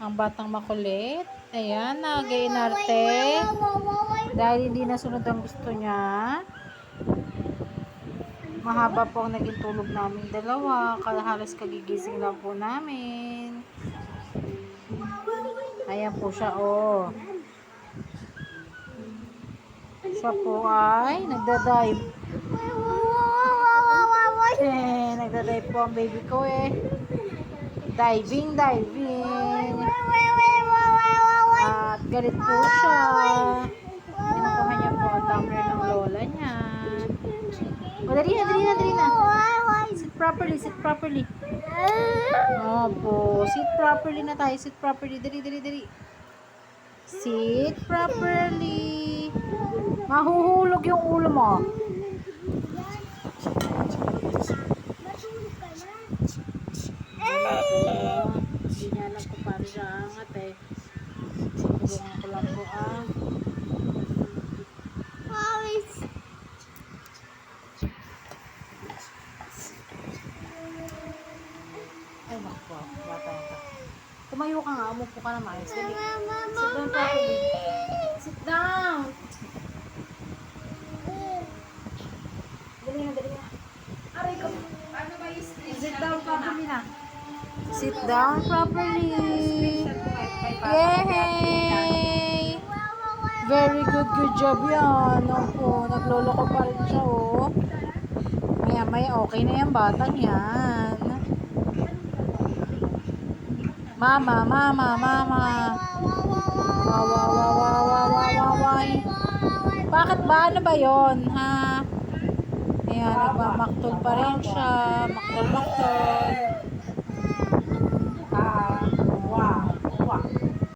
Ang batang makulit. Ayan, nag-iinarte. Dahil hindi nasunod ang gusto niya. Mahaba po ang naging tulog namin dalawa. Halos kagigising lang po namin. Ayan po siya, oh. Siya po ay nagda-dive. Nagda-dive po ang baby ko eh. Diving. At galit po siya. Kinukuha niya po ang tumbler ng lola niya. O, dali na. Sit properly. Opo, sit properly na tayo. Sit properly. Dali. Sit properly. Mahuhulog yung ulo mo. Hindi niya alam kung paano siya angat eh. Tulungan ko lang po Ay, naku, bata ka. Tumayo ka nga, umupo ka na maayos. Sit down properly. Sit down. Dali na. Aray ko. Ano ba yung sit down properly na? Sit down properly. Yay! Very good job yan. Opo, nagloloko pa rin siya, oh. Maya, okay na yan, batang yan. Mama. Wawawawawawawawaway. Bakit ba? Ano ba yon, ha? Ayan, nagmamaktol pa rin siya. Maktol.